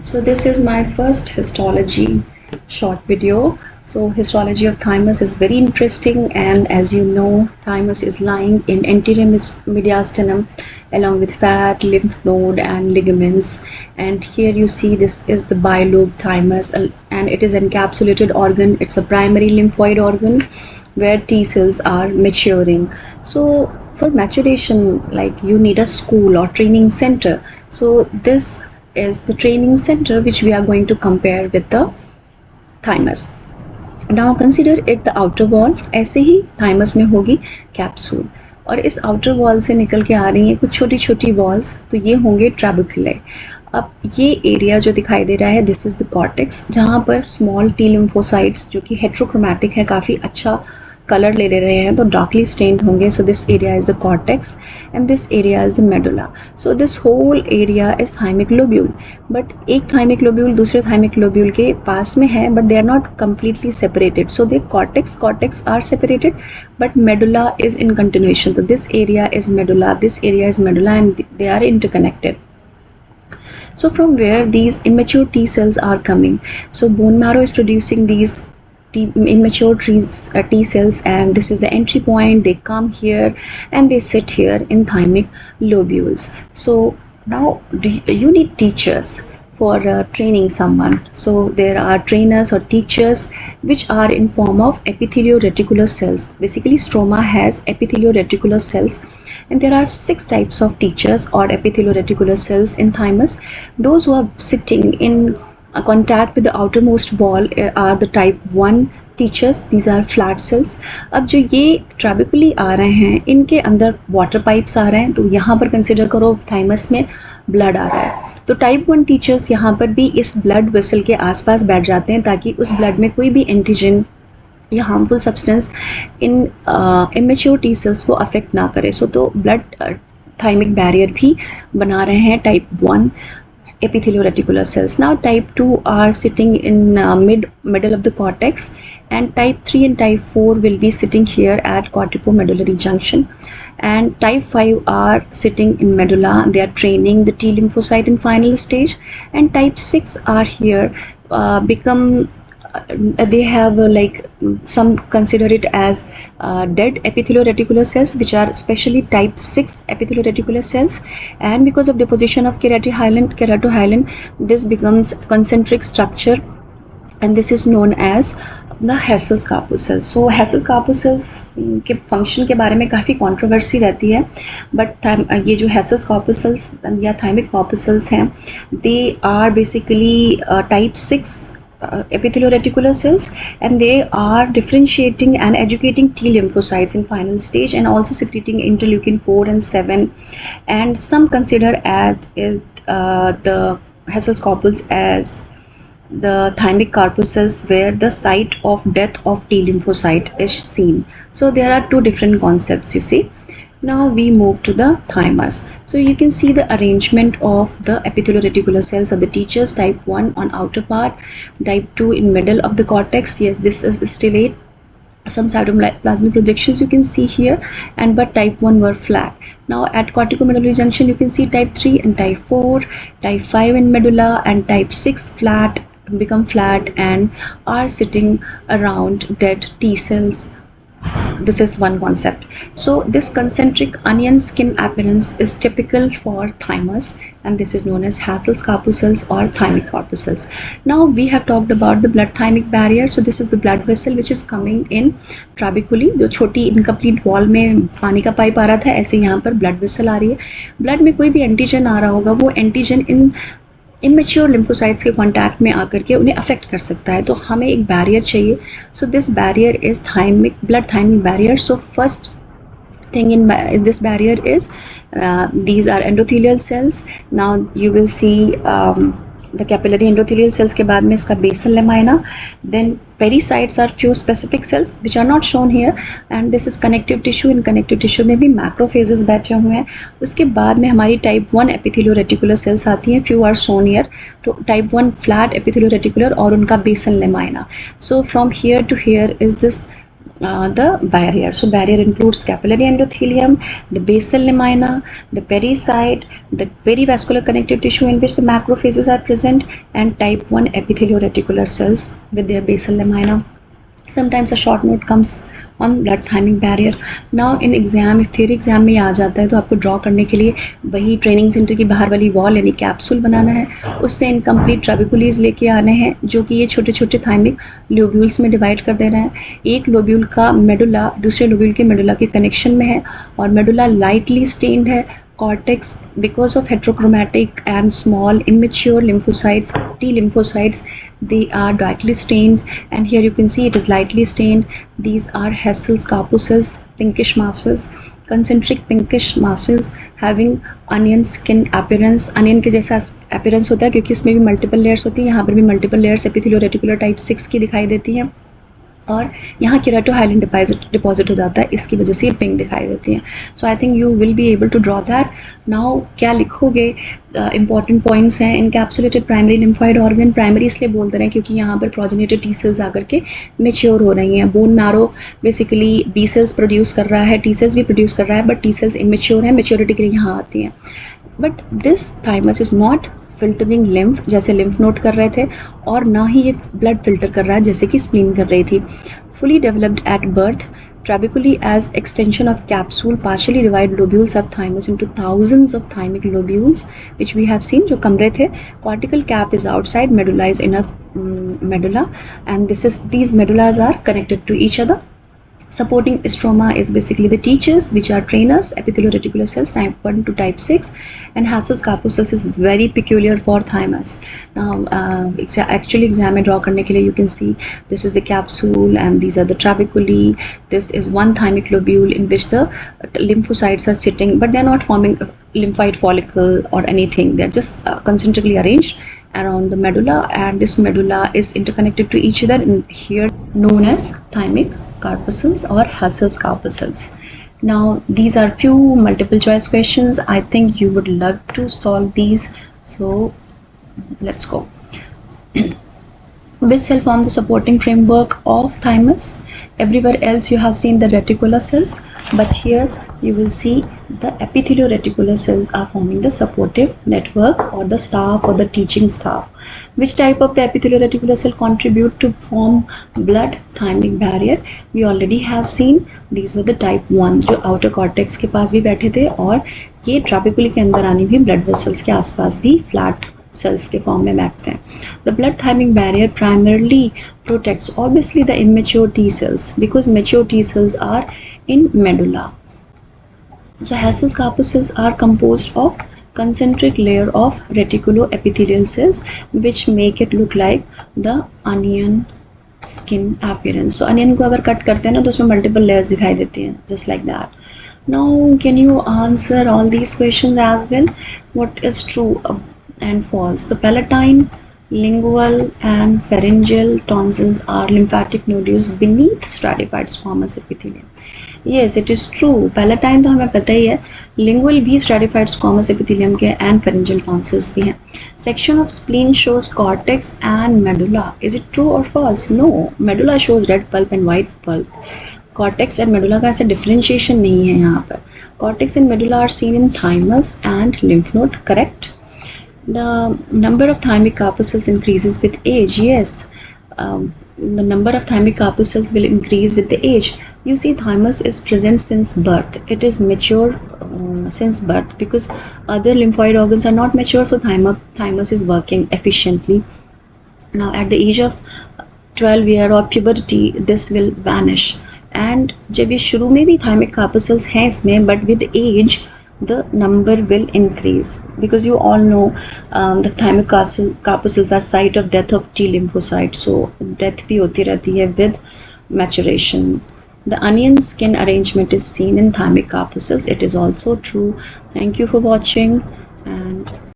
So this is my first histology short video. So histology of thymus is very interesting, and as you know, thymus is lying in anterior mediastinum along with fat, lymph node and ligaments. And here you see this is the bilobe thymus, and it is encapsulated organ. It's a primary lymphoid organ where T cells are maturing. So for maturation, like you need a school or training center. So this is the training center which we are going to compare with the thymus. Now consider it the outer wall. ऐसे ही thymus में होगी capsule, और इस outer wall से निकल के आ रही हैं कुछ छोटी छोटी वॉल्स, तो ये होंगे ट्रैबुकुले. अब ये एरिया जो दिखाई दे रहा है, दिस इज द कॉर्टेक्स, जहाँ पर स्मॉल टी लिम्फोसाइट्स जो कि हेट्रोक्रोमैटिक है, काफ़ी अच्छा कलर ले रहे हैं, तो डार्कली स्टेन्ड होंगे. So this area is the cortex and this area is the medulla. So this whole area is thymic lobule. But एक थाइमिक लोब्यूल दूसरे थाइमिक लोब्यूल के पास में है, but they are not completely separated. So the cortex are separated, but medulla is in continuation. So this area is medulla, this area is medulla, and they are interconnected. So from where these immature T cells are coming? So bone marrow is producing these immature T cells, and this is the entry point. They come here and they sit here in thymic lobules. So now you need teachers for training someone. So there are trainers or teachers which are in form of epithelio-reticular cells. Basically stroma has epithelio-reticular cells, and there are 6 types of teachers or epithelio-reticular cells in thymus. Those who are sitting in contact with the outermost wall are the type 1 teachers. These are flat cells. अब जो ये ट्रैबिकुली आ रहे हैं, इनके अंदर water pipes आ रहे हैं, तो यहाँ पर कंसिडर करो थाइमस में ब्लड आ रहा है, तो टाइप 1 टीचर्स यहाँ पर भी इस ब्लड वेसल के आसपास बैठ जाते हैं ताकि उस ब्लड में कोई भी एंटीजन या harmful substance in immature T cells को अफेक्ट ना करे. सो तो ब्लड थाइमिक बैरियर भी बना रहे हैं type 1 epithelio-reticular cells. Now type 2 are sitting in middle of the cortex, and type 3 and type 4 will be sitting here at corticomedullary junction, and type 5 are sitting in medulla. They are training the T lymphocyte in final stage, and type 6 are here they have like some consider it as dead epithelio-reticular cells, which are especially type 6 epithelio-reticular cells, and because of deposition of keratohyalin, this becomes concentric structure, and this is known as the Hessels Kapoor cells. So Hessels Kapoor cells के function के बारे में काफ़ी controversy रहती है, but ये जो Hessels Kapoor cells या thymic Kapoor cells हैं, they are basically type 6 epithelio-reticular cells, and they are differentiating and educating T lymphocytes in final stage, and also secreting interleukin 4 and 7, and some consider the Hessels Kapoor as the thymic corpuscles where the site of death of T lymphocyte is seen. So there are 2 different concepts, you see. Now we move to the thymus. So you can see the arrangement of the epithelio-reticular cells of the teachers. Type 1 on outer part, type 2 in middle of the cortex. Yes, this is the stellate. Some cytoplasmic projections you can see here, and but type 1 were flat. Now at corticomedullary junction you can see type 3 and type 4, type 5 in medulla, and type 6 flat, become flat and are sitting around dead T cells. This is one concept. So this concentric onion skin appearance is typical for thymus, and this is known as Hessels Kapoor cells or thymic corpuscles. Now we have talked about the blood thymic barrier. So this is the blood vessel which is coming in trabeculae. जो छोटी incomplete wall में पानी का pipe आ रहा था, ऐसे यहाँ पर blood vessel आ रही है. ब्लड में कोई भी एंटीजन आ रहा होगा, वो एंटीजन इन इमेच्योर लिम्फोसाइट्स के कांटेक्ट में आकर के उन्हें अफेक्ट कर सकता है, तो हमें एक बैरियर चाहिए. So this barrier is blood thymic barrier. So first thing in this barrier is these are endothelial cells. Now you will see the capillary endothelial cells के बाद में इसका basal lamina, then pericytes are few specific cells which are not shown here, and this is connective tissue. In connective tissue में भी macrophages बैठे हुए हैं. उसके बाद में हमारी type 1 epithelio-reticular cells आती हैं, few are shown here. तो type 1 flat epithelio-reticular और उनका basal lamina. So from here to here is this the barrier. So barrier includes capillary endothelium, the basal lamina, the pericyte, the perivascular connective tissue in which the macrophages are present, and type 1 epithelio-reticular cells with their basal lamina. Sometimes a short note comes on blood thymic barrier. Now in exam, if theory exam में आ जाता है तो आपको draw करने के लिए वही training centre की बाहर वाली वॉल यानी कैप्सूल बनाना है, उससे इनकम्प्लीट ट्रेबिकुलीज लेके आने हैं जो कि ये छोटे छोटे थाइमिक लोब्यूल्स में डिवाइड कर दे रहे हैं. एक लोब्यूल का मेडुला दूसरे लोब्यूल के मेडुला के कनेक्शन में है और मेडुला लाइटली स्टेन्ड है. Cortex, because of heterochromatic and small immature lymphocytes, T lymphocytes, they are brightly stained, and here you can see it is lightly stained. These are Hessel's corpuscles, pinkish masses, concentric pinkish masses having onion skin appearance. Onion के जैसा appearance होता है क्योंकि इसमें भी multiple layers होती हैं. यहाँ पर भी multiple layers epithelio-reticular type 6 की दिखाई देती हैं और यहाँ केराटोहाइलिन डिपॉजिट हो जाता है, इसकी वजह से ये पिंक दिखाई देती है. So I think you will be able to draw that. Now क्या लिखोगे? इंपॉर्टेंट पॉइंट्स हैं. Encapsulated primary lymphoid organ, primary इसलिए बोलते हैं क्योंकि यहाँ पर प्रोजेनेटेड टी सेल्स आकर के मेच्योर हो रही हैं. Bone marrow basically B cells produce कर रहा है, टी सेल्स भी प्रोड्यूस कर रहा है, बट टी सेल्स इमेच्योर है, मेच्योरिटी के लिए यहाँ आती हैं. But this thymus is not filtering lymph जैसे लिम्फ नोड कर रहे थे, और ना ही ये ब्लड फिल्टर कर रहा है जैसे कि स्प्लीन कर रही थी. Fully developed at birth, trabeculae as extension of capsule partially divide lobules of thymus into thousands of thymic lobules which we have seen जो कमरे थे. Cortical cap is outside, medulla is inner medulla, and these medullas are connected to each other. Supporting stroma is basically the teachers, which are trainers, epithelio-reticular cells type 1 to type 6, and Hassell's corpuscles is very peculiar for thymus. Now actually exam में draw करने के लिए you can see this is the capsule and these are the trabeculae. This is one thymic lobule in which the lymphocytes are sitting, but they are not forming a lymphoid follicle or anything. They are just concentrically arranged around the medulla, and this medulla is interconnected to each other and here known as thymic corpuscles or Hassell's corpuscles. Now these are few multiple choice questions. I think you would love to solve these, so let's go. Which cell form the supporting framework of thymus? Everywhere else you have seen the reticular cells, but here you will see the epithelio-reticular cells are forming the supportive network or the staff or the teaching staff. Which type of the epithelio-reticular cell contribute to form blood thymic barrier? We already have seen these were the type 1 जो outer cortex के पास भी बैठे थे, और ये trabeculae के अंदर आनी भी blood vessels के आसपास भी flat cells के फॉर्म में बैठते हैं. The blood thymic barrier primarily protects obviously the immature T cells because mature T cells are in medulla. So Hassell's corpuscles are composed of concentric layer of reticuloepithelial cells which make it look like the onion skin appearance. So onion को अगर cut करते हैं ना तो उसमें multiple layers दिखाई देती हैं, just like that. Now can you answer all these questions as well? What is true and false? The palatine, lingual and pharyngeal tonsils are lymphatic nodules beneath stratified squamous epithelium. Yes, it is true. Palatine तो हमें पता ही है, lingual भी stratified squamous epithelium के and pharyngeal tonsils भी हैं. Section of spleen shows cortex and medulla. Is it true or false? No, medulla shows red pulp and white pulp. Cortex and medulla का ऐसा differentiation नहीं है यहाँ पर. Cortex and medulla are seen in thymus and lymph node. Correct. The number of thymic corpuscles increases with age. Yes, the number of thymic corpuscles will increase with the age. You see, thymus is present since birth. It is mature since birth because other lymphoid organs are not mature, so thymus is working efficiently. Now at the age of 12 year or puberty, this will vanish. And जब ये शुरू में भी thymic corpuscles हैं इसमें, but with age the number will increase because you all know the thymic corpuscles are site of death of T lymphocytes, so death भी होती रहती है with maturation. The onion skin arrangement is seen in thymic corpuscles. It is also true. Thank you for watching and